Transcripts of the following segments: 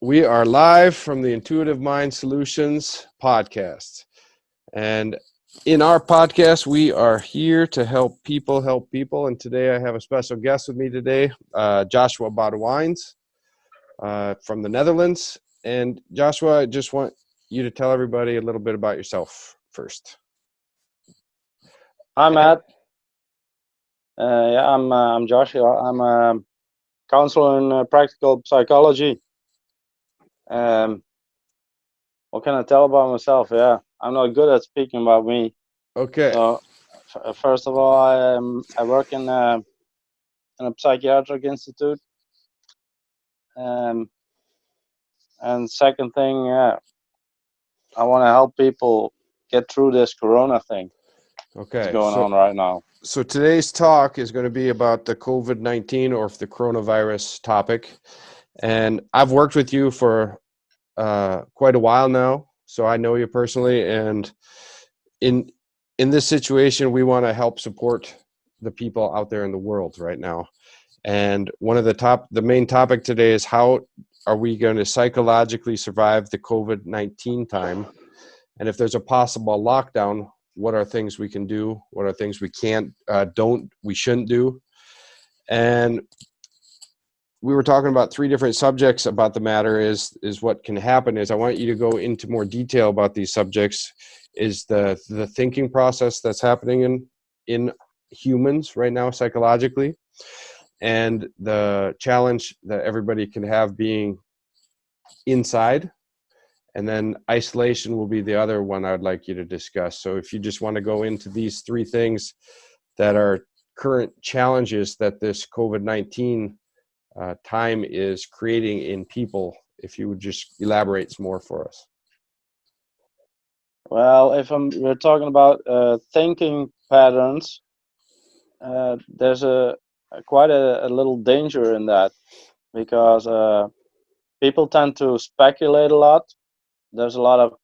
We are live from the Intuitive Mind Solutions podcast. And in our podcast, we are here to help people. And today I have a special guest with me today, Joshua Baudewijns from the Netherlands. And Joshua, I just want you to tell everybody a little bit about yourself first. Hi, Matt. I'm Joshua. I'm a counselor in practical psychology. What can I tell about myself? Yeah, I'm not good at speaking about me. Okay. So, first of all, I work in a psychiatric institute. And second thing, I want to help people get through this Corona thing. Okay. That's going on right now. So today's talk is going to be about the COVID-19 or the coronavirus topic. And I've worked with you for quite a while now, so I know you personally. And in this situation, we want to help support the people out there in the world right now. And one of the main topic today is how are we going to psychologically survive the COVID-19 time? And if there's a possible lockdown, what are things we can do? What are things we we shouldn't do? And we were talking about three different subjects about the matter is what can happen is I want you to go into more detail about these subjects is the thinking process that's happening in humans right now psychologically, and the challenge that everybody can have being inside. And then isolation will be the other one I'd like you to discuss. So if you just want to go into these three things that are current challenges that this COVID-19 time is creating in people, if you would just elaborate some more for us. Well, if we're talking about thinking patterns, there's quite a little danger in that, because people tend to speculate a lot. There's a lot of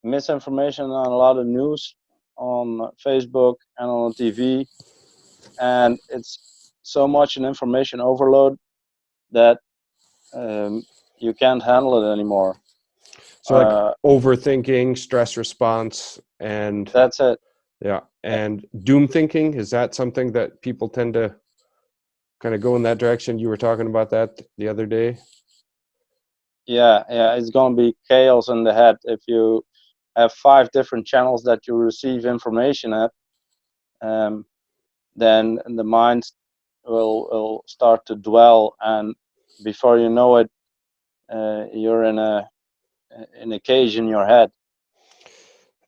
misinformation and a lot of news on Facebook and on TV, and it's so much an information overload that you can't handle it anymore. So like overthinking, stress response, and that's it. Yeah, and doom thinking, is that something that people tend to kind of go in that direction? You were talking about that the other day. Yeah, it's going to be chaos in the head if you have 5 different channels that you receive information at. Then the mind will start to dwell, and before you know it, you're in a cage in your head.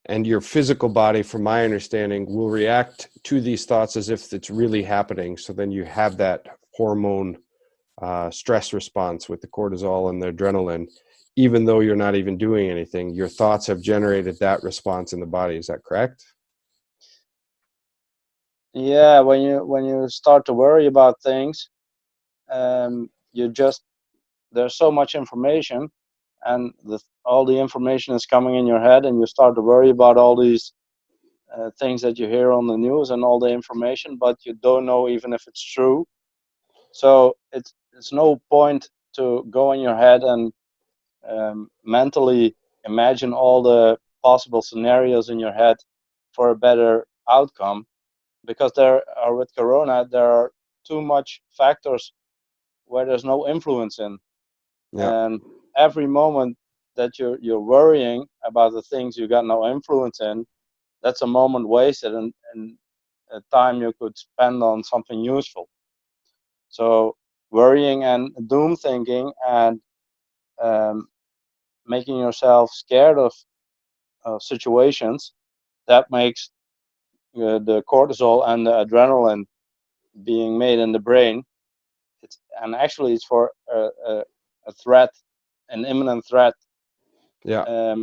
And your physical body, from my understanding, will react to these thoughts as if it's really happening. So then you have that hormone stress response with the cortisol and the adrenaline, even though you're not even doing anything. Your thoughts have generated that response in the body. Is that correct? Yeah, when you start to worry about things, there's so much information, and all the information is coming in your head, and you start to worry about all these things that you hear on the news and all the information, but you don't know even if it's true. So it's no point to go in your head and mentally imagine all the possible scenarios in your head for a better outcome, because with Corona there are too much factors where there's no influence in. Yeah. And every moment that you're worrying about the things you got no influence in, that's a moment wasted, and a time you could spend on something useful. So worrying and doom thinking and making yourself scared of situations, that makes the cortisol and the adrenaline being made in the brain. It's for a threat, an imminent threat. Yeah.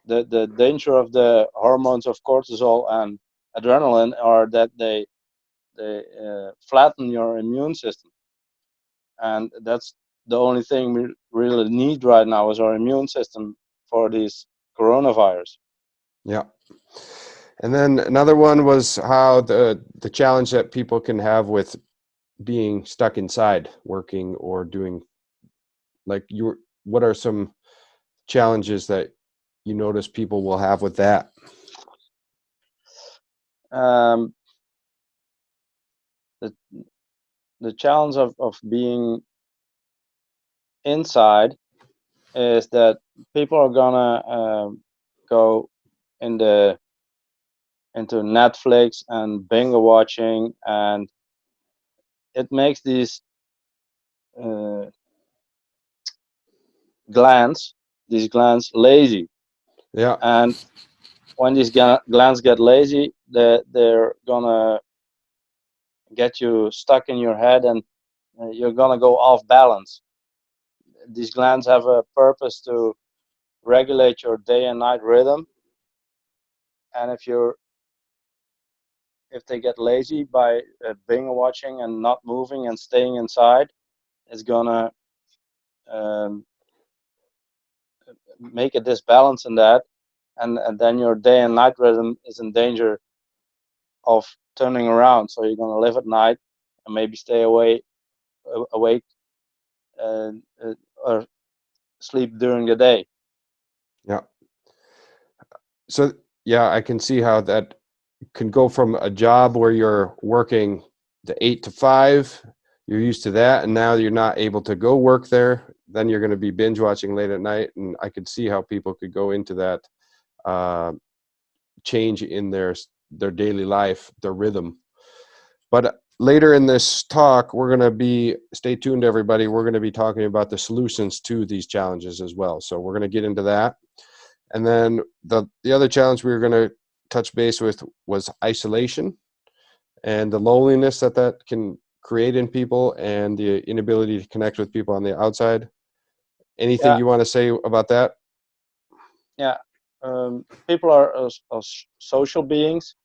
The danger of the hormones of cortisol and adrenaline are that they flatten your immune system, and that's the only thing we really need right now is our immune system for these coronavirus. Yeah. And then another one was how the challenge that people can have with being stuck inside working or doing, like what are some challenges that you notice people will have with that? Um, the the challenge of being inside is that people are gonna go in the into Netflix and binge watching, and it makes uh, these glands lazy. Yeah, And when these glands get lazy, they're gonna get you stuck in your head, and you're gonna go off balance. These glands have a purpose to regulate your day and night rhythm, and if they get lazy by binge watching and not moving and staying inside, it's gonna um, make a disbalance in that, and then your day and night rhythm is in danger of turning around. So you're gonna live at night and maybe stay awake uh, uh, or sleep during the day. yeah. So yeah, I can see how that can go from a job where you're working the 8 to 5, you're used to that, and now you're not able to go work there. Then you're going to be binge watching late at night, and I could see how people could go into that uh, change in their daily life, their rhythm. But later in this talk, we're going to be, stay tuned, everybody. We're going to be talking about the solutions to these challenges as well. So we're going to get into that. And then the other challenge we were going to touch base with was isolation and the loneliness that can create in people and the inability to connect with people on the outside. Anything Yeah, you want to say about that? yeah. People are social beings,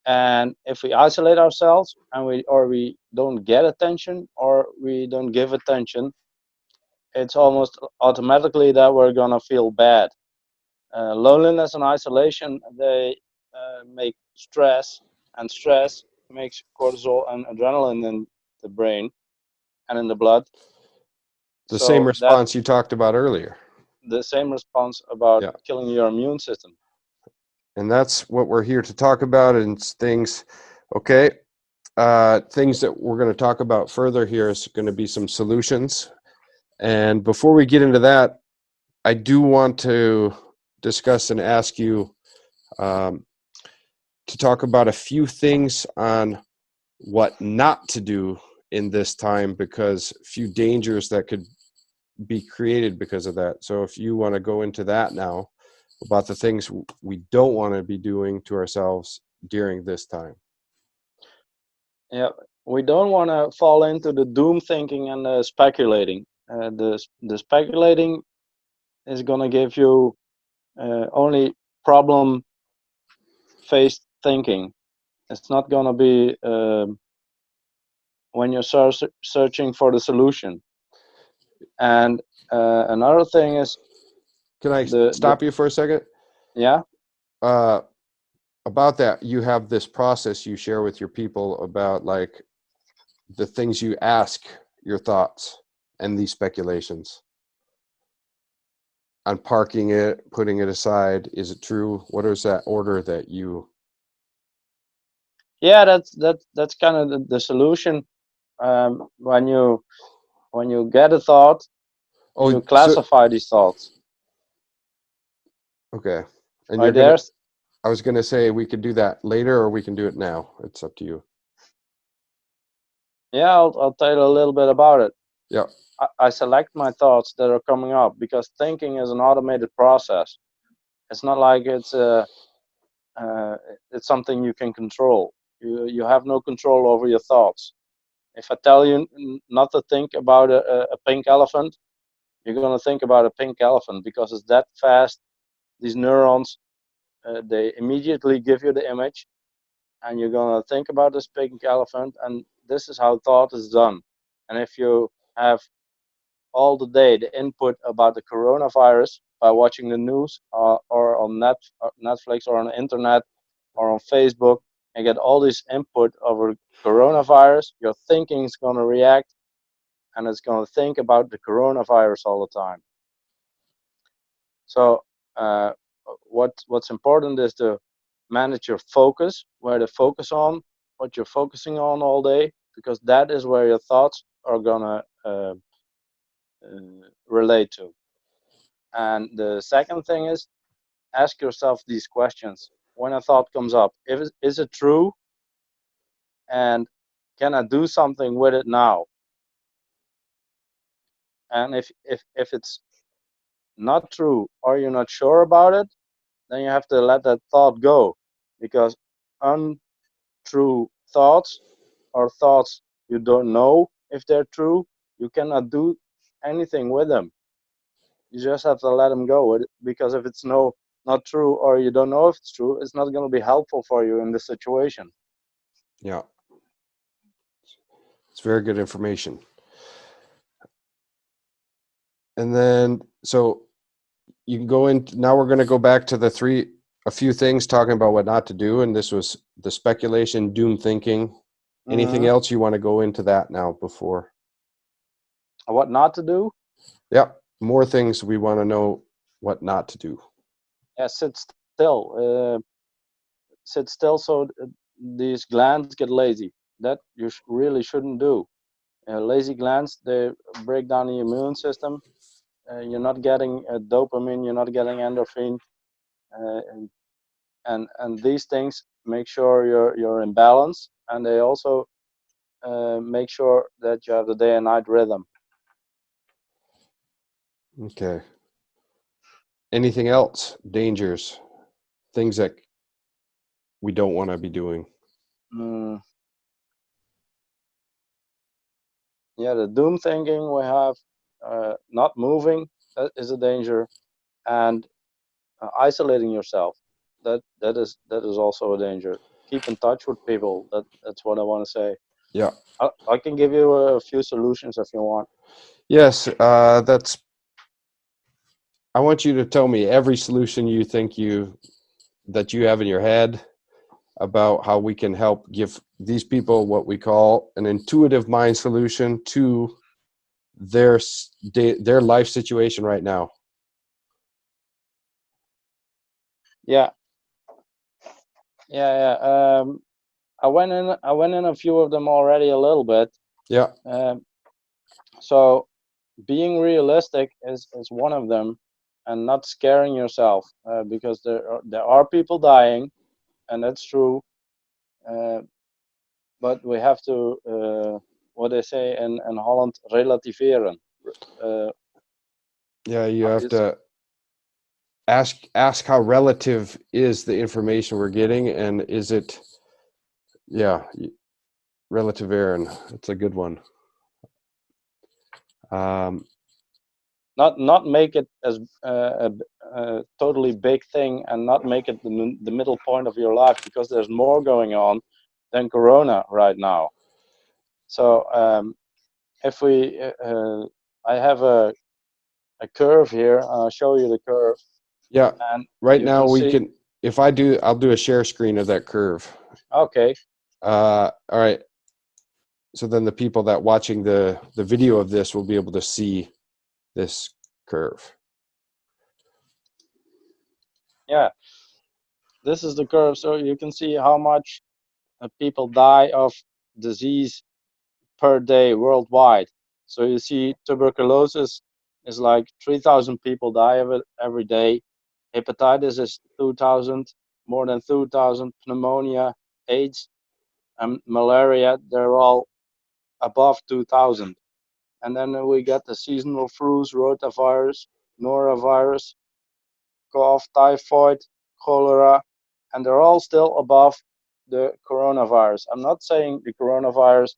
and if we isolate ourselves and we don't get attention or we don't give attention, it's almost automatically that we're gonna feel bad. Loneliness and isolation, they make stress, and stress makes cortisol and adrenaline in the brain and in the blood. The same So that response you talked about earlier. the same response about Yeah. killing your immune system. And that's what we're here to talk about. And it's things, okay. Things that we're going to talk about further here is going to be some solutions. And before we get into that, I do want to discuss and ask you um, to talk about a few things on what not to do in this time, because a few dangers that could be created because of that. So if you want to go into that now about the things we don't want to be doing to ourselves during this time. Yeah, we don't want to fall into the doom thinking and speculating. The speculating is gonna give you only problem faced thinking. It's not gonna be when you're searching for the solution. And another thing is Can I the stop you for a second? yeah. Uh, about that, you have this process you share with your people about like the things you ask your thoughts and these speculations on parking it, putting it aside. Is it true? What is that order that you? Yeah, that's kind of the solution. When you get a thought, you Oh, so classify these thoughts. okay. And Right you're gonna. there. I was gonna say we could do that later, or we can do it now. It's up to you. Yeah, I'll tell you a little bit about it. Yeah. I select my thoughts that are coming up because thinking is an automated process. It's not like uh, it's something you can control. You have no control over your thoughts. If I tell you not to think about a pink elephant, you're gonna think about a pink elephant because it's that fast. These neurons, they immediately give you the image, and you're gonna think about this pink elephant, and this is how thought is done. And if you have all the day the input about the coronavirus by watching the news or on Netflix or on the internet or on Facebook and get all this input over coronavirus, your thinking is going to react and it's going to think about the coronavirus all the time. So what's important is to manage your focus, where to focus on, what you're focusing on all day, because that is where your thoughts are gonna relate to. And the second thing is, ask yourself these questions when a thought comes up. Is it true, and can I do something with it now? And if it's not true or you're not sure about it, then you have to let that thought go, because untrue thoughts or thoughts you don't know if they're true, you cannot do anything with them. You just have to let them go, because if it's not true, or you don't know if it's true, it's not going to be helpful for you in this situation. Yeah. It's very good information. And then, so you can go in, now we're going to go back to a few things talking about what not to do. And this was the speculation, doom thinking. Anything Mm-hmm. else you want to go into that now before? What not to do? Yeah. More things we want to know what not to do. Yeah, sit still. Sit still so these glands get lazy. That you really shouldn't do. Lazy glands, they break down the immune system. You're not getting dopamine, you're not getting endorphin, and these things make sure you're in balance, and they also make sure that you have the day and night rhythm. Okay. Anything else? Dangers, things that we don't want to be doing. Mm, yeah, the doom thinking we have, not moving, that is a danger, and isolating yourself, that is also a danger. Keep in touch with people. That's what I want to say. Yeah. I can give you a few solutions if you want. Yes. I want you to tell me every solution you think that you have in your head about how we can help give these people what we call an intuitive mind solution to their life situation right now. Yeah, yeah. I went in a few of them already a little bit. Yeah. So being realistic is one of them, and not scaring yourself, because there are people dying, and that's true. Uh, but we have to, what they say in Holland, relativeren. Uh, Yeah. You have to ask how relative is the information we're getting, and is it, yeah, relative Aaron. That's a good one. Um, not make it as a totally big thing, and not make it the middle point of your life, because there's more going on than Corona right now. So if we, I have a curve here. I'll show you the curve, yeah. and Right you now can we see. can. If I'll do a share screen of that curve. Okay. All right. So then the people that watching the video of this will be able to see this curve. Yeah, this is the curve, so you can see how much people die of disease per day worldwide. So you see, tuberculosis is like 3,000 people die of it every day. Hepatitis is 2,000, more than 2,000. Pneumonia, AIDS, and malaria, they're all above 2,000. And then we get the seasonal flus, rotavirus, norovirus, cough, typhoid, cholera, and they're all still above the coronavirus. I'm not saying the coronavirus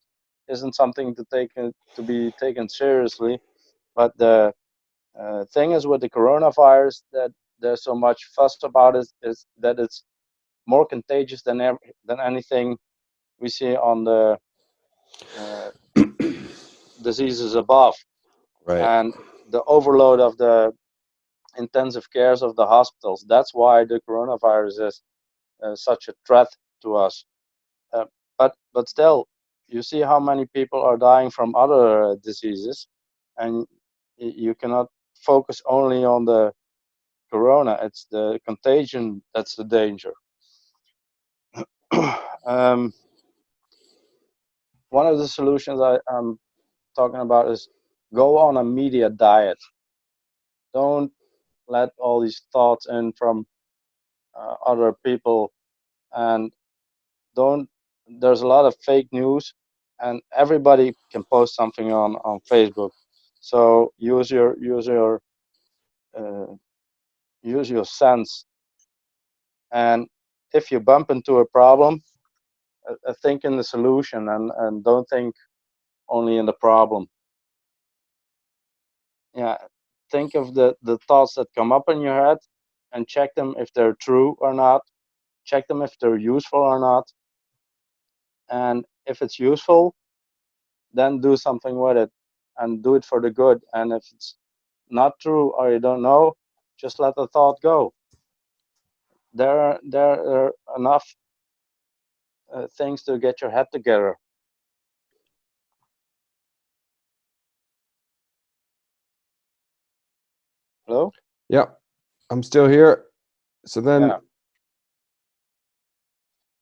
isn't something to be taken seriously, but the thing is with the coronavirus that there's so much fuss about it, is that it's more contagious than anything we see on the uh, diseases above, Right. and the overload of the intensive cares of the hospitals. That's why the coronavirus is such a threat to us. Uh, but still, you see how many people are dying from other diseases, and you cannot focus only on the corona. It's the contagion that's the danger. um, one of the solutions I'm talking about is go on a media diet. Don't let all these thoughts in from other people, and don't. There's a lot of fake news, and everybody can post something on Facebook. So uh, use your sense, and if you bump into a problem, think in the solution, and don't think only in the problem. Yeah, think of the thoughts that come up in your head and check them if they're true or not. Check them if they're useful or not. And if it's useful, then do something with it and do it for the good. And if it's not true or you don't know, just let the thought go. There are enough things to get your head together. Hello? Yeah, I'm still here. So then Yeah,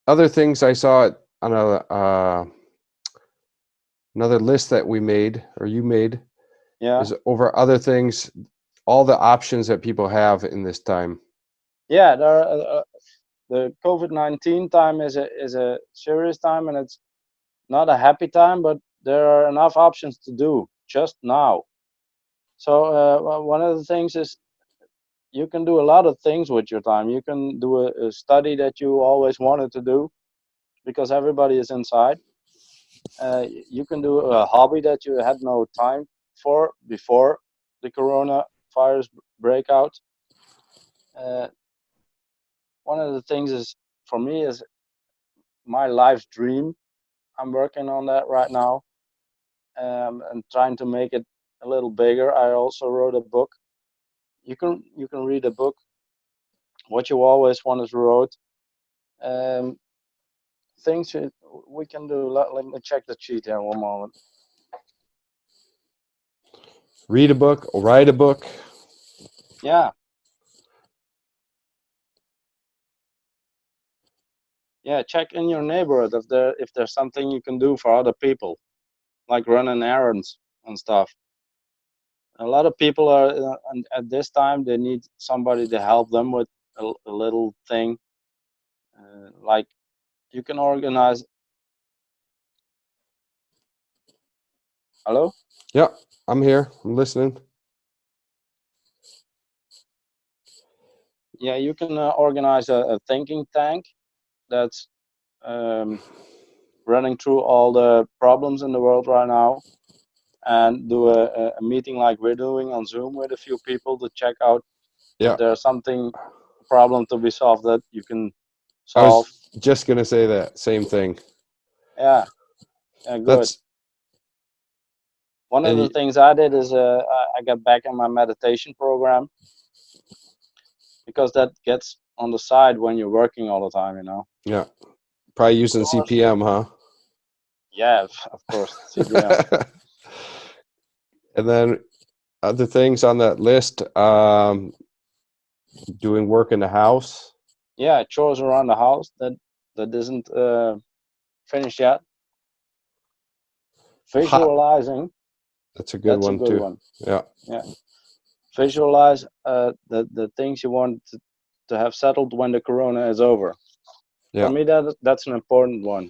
other things I saw on another list that we made or you made yeah, is over other things, all the options that people have in this time. yeah. The COVID-19 time is a serious time, and it's not a happy time, but there are enough options to do just now. So one of the things is you can do a lot of things with your time. You can do a study that you always wanted to do because everybody is inside. You can do a hobby that you had no time for before the coronavirus breakout. Uh, one of the things is for me is my life's dream. I'm working on that right now, and trying to make it a little bigger. I also wrote a book. You can read a book what you always wanted to wrote. Um, things we can do. Let me check the sheet here one moment. Read a book, or write a book. Yeah, yeah. Check in your neighborhood if there's something you can do for other people, like running errands and stuff. A lot of people are at this time they need somebody to help them with a little thing, like you can organize. Hello? Yeah, I'm here. I'm listening. Yeah, you can organize a thinking tank that's um, running through all the problems in the world right now, and do a meeting like we're doing on Zoom with a few people to check out if Yeah, there's something problem to be solved that you can I solve. was just gonna say that same thing. Yeah, yeah, good. That's One of and the things I did is I got back in my meditation program because that gets on the side when you're working all the time, you know. yeah, probably Of using course. CPM, huh? Yeah, of course, CBM. And then other things on that list, doing work in the house. Yeah, chores around the house that isn't finished yet. Hot. Visualizing, That's a good that's a one good too. one. Yeah, Yeah, visualize the things you want to have settled when the corona is over. For yeah. me, that's an important one.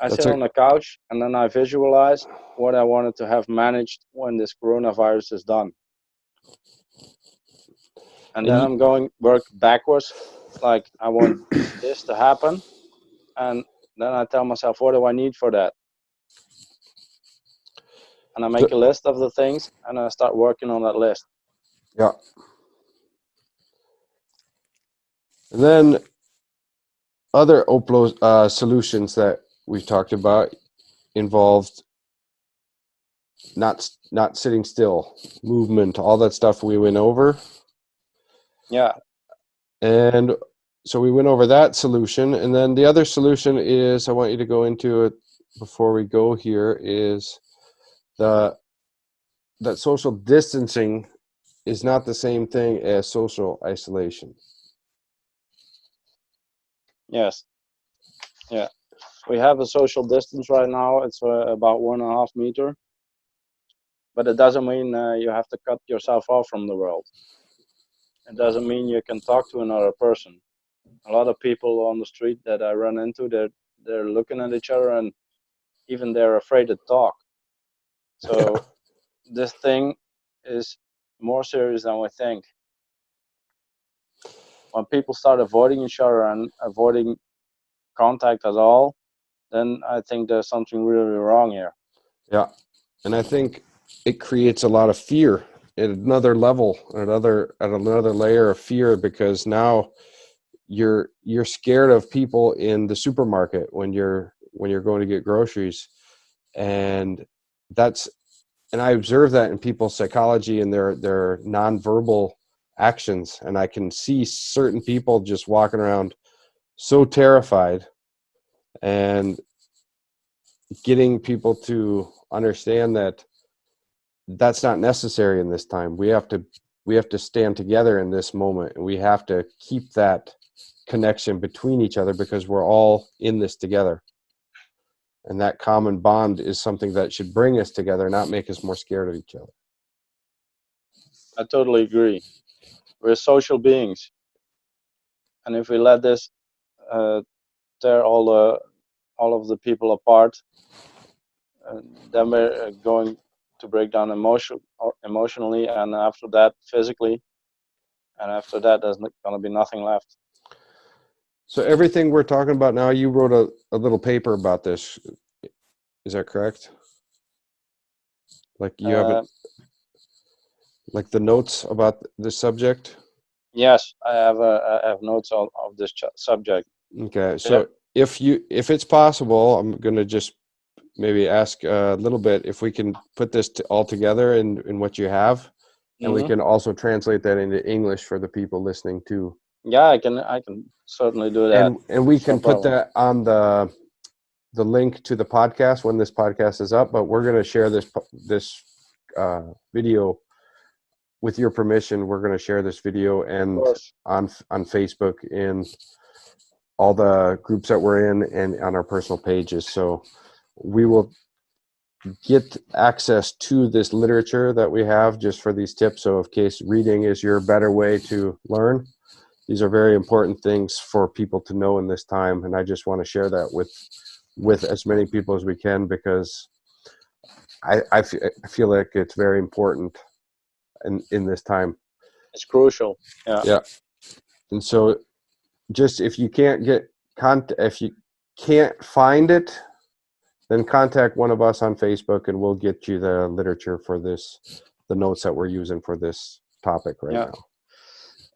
I That's sit a on the couch and then I visualize what I wanted to have managed when this coronavirus is done, and and then I'm going work backwards. Like I want this to happen, and then I tell myself, what do I need for that? And I make a so, list of the things, and I start working on that list. yeah. And then other Oplo solutions that we talked about involved not sitting still, movement, all that stuff we went over. Yeah, And so we went over that solution. And then the other solution is, I want you to go into it before we go here, is the that social distancing is not the same thing as social isolation. Yes. Yeah. We have a social distance right now. It's about 1.5 meter, but it doesn't mean you have to cut yourself off from the world. It doesn't mean you can talk to another person. A lot of people on the street that I run into, they're looking at each other and even they're afraid to talk. So this thing is more serious than we think. When people start avoiding each other and avoiding contact at all, then I think there's something really wrong here. Yeah. And I think it creates a lot of fear at another level, at another layer of fear, because now you're scared of people in the supermarket when you're going to get groceries. And I observe that in people's psychology and their nonverbal actions. And I can see certain people just walking around so terrified, and getting people to understand that that's not necessary in this time. We have to stand together in this moment, and we have to keep that connection between each other, because we're all in this together. And that common bond is something that should bring us together, not make us more scared of each other. I totally agree. We're social beings, and if we let this tear all of the people apart, then we're going to break down emotionally, and after that physically, and after that there's going to be nothing left. So everything we're talking about now, you wrote a little paper about this. Is that correct? Like you have it, like the notes about the subject? Yes, I have notes of this subject. Okay. Yeah. So if it's possible, I'm going to just maybe ask a little bit if we can put this all together in what you have, and we Mm-hmm. can also translate that into English for the people listening too. Yeah, I can certainly do that. And we It's no can put problem. that on the link to the podcast when this podcast is up. But we're going to share this video with your permission. We're going to share this video Of and course. on Facebook, in all the groups that we're in, and on our personal pages. So we will get access to this literature that we have just for these tips. So in case reading is your better way to learn, these are very important things for people to know in this time. And I just want to share that with as many people as we can, because I feel like it's very important in this time. It's crucial. Yeah. Yeah. And so just if you can't if you can't find it, then contact one of us on Facebook, and we'll get you the literature for the notes that we're using for this topic right Yeah. now.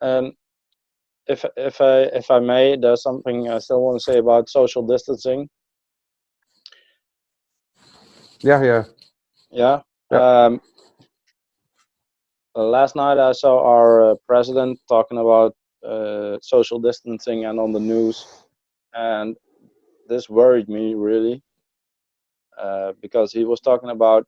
And if I may, there's something I still want to say about social distancing. Yeah. Yeah. Yep. Last night I saw our president talking about social distancing and on the news, and this worried me really, because he was talking about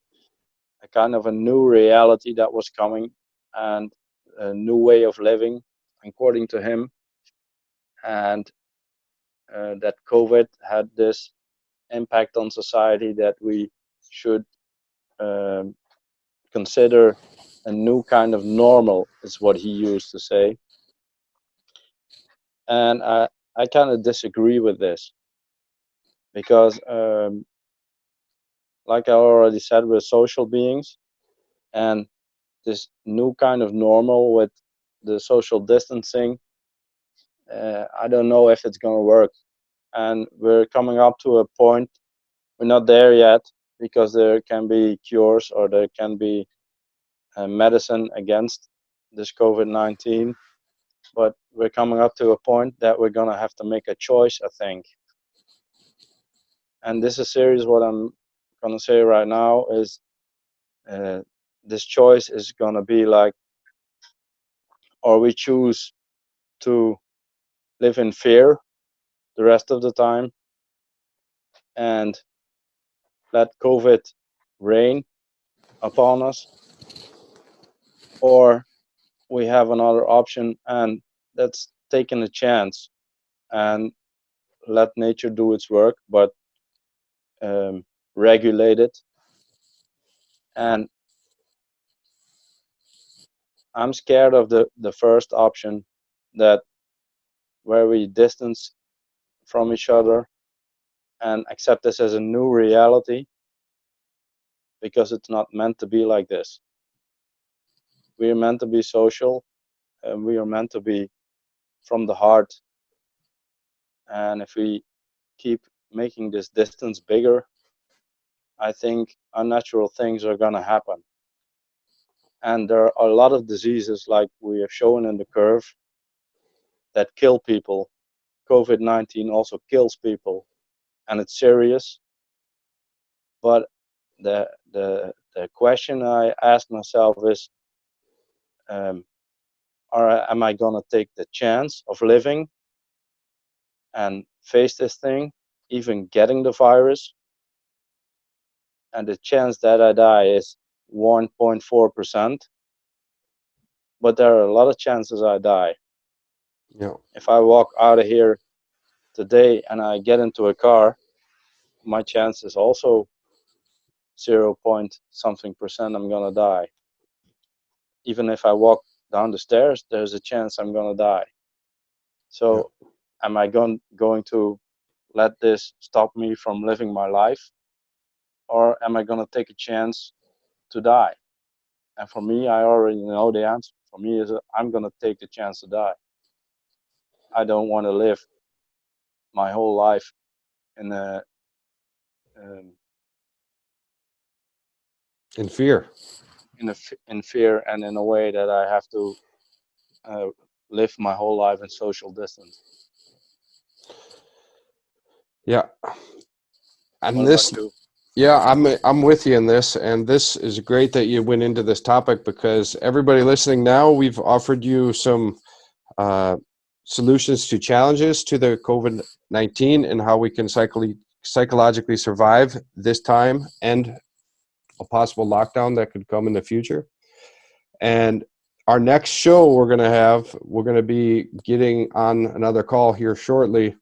a kind of a new reality that was coming, and a new way of living, according to him, and that COVID had this impact on society that we should um, consider a new kind of normal, is what he used to say. And I kind of disagree with this, because like I already said, we're social beings, and this new kind of normal with the social distancing, I don't know if it's going to work. And we're coming up to a point, we're not there yet, because there can be cures, or there can be medicine against this COVID-19, but we're coming up to a point that we're going to have to make a choice, I think. And this is serious. What I'm going to say right now is, uh, this choice is going to be like, or we choose to live in fear the rest of the time and let COVID reign upon us, or we have another option, and that's taking a chance and let nature do its work, but regulate it. And I'm scared of the first option, that where we distance from each other and accept this as a new reality, because it's not meant to be like this. We are meant to be social, and we are meant to be from the heart. And if we keep making this distance bigger, I think unnatural things are going to happen. And there are a lot of diseases, like we have shown in the curve, that kill people. COVID-19 also kills people, and it's serious. But the question I ask myself is, am I gonna take the chance of living and face this thing, even getting the virus? And the chance that I die is 1.4%, but there are a lot of chances I die. Yeah. If I walk out of here today and I get into a car, my chance is also 0 point something percent I'm gonna die. Even if I walk down the stairs, there's a chance I'm gonna die. So am I going to let this stop me from living my life, or am I gonna take a chance to die? And for me, I already know the answer. For me, is I'm gonna take the chance to die. I don't want to live my whole life in a um, In fear. in fear, and in a way that I have to uh, live my whole life in social distance. Yeah. And What this, about you? yeah, I'm with you in this, and this is great that you went into this topic, because everybody listening now, we've offered you some uh, solutions to challenges to the COVID-19 and how we can psychologically survive this time and a possible lockdown that could come in the future. And our next show we're going to be getting on another call here shortly,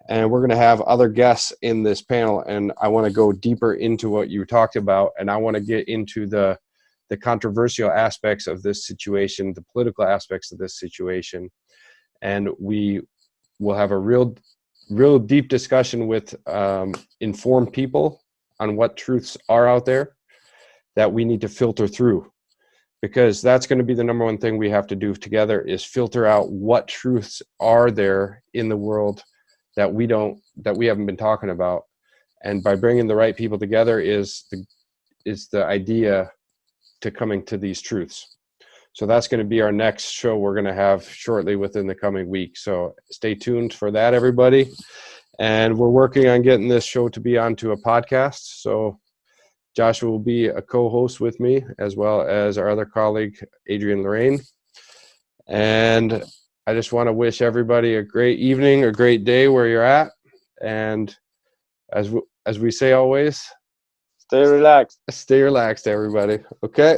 and we're going to have other guests in this panel, and I want to go deeper into what you talked about, and I want to get into the controversial aspects of this situation, the political aspects of this situation, and we will have a real deep discussion with informed people on what truths are out there that we need to filter through, because that's going to be the number one thing we have to do together, is filter out what truths are there in the world that we haven't been talking about. And by bringing the right people together is the idea to coming to these truths. So that's going to be our next show we're going to have shortly within the coming week. So stay tuned for that, everybody. And we're working on getting this show to be onto a podcast. So Joshua will be a co-host with me, as well as our other colleague, Adrian Lorraine. And I just want to wish everybody a great evening, a great day where you're at. And as we say always, Stay relaxed. stay relaxed, everybody. Okay?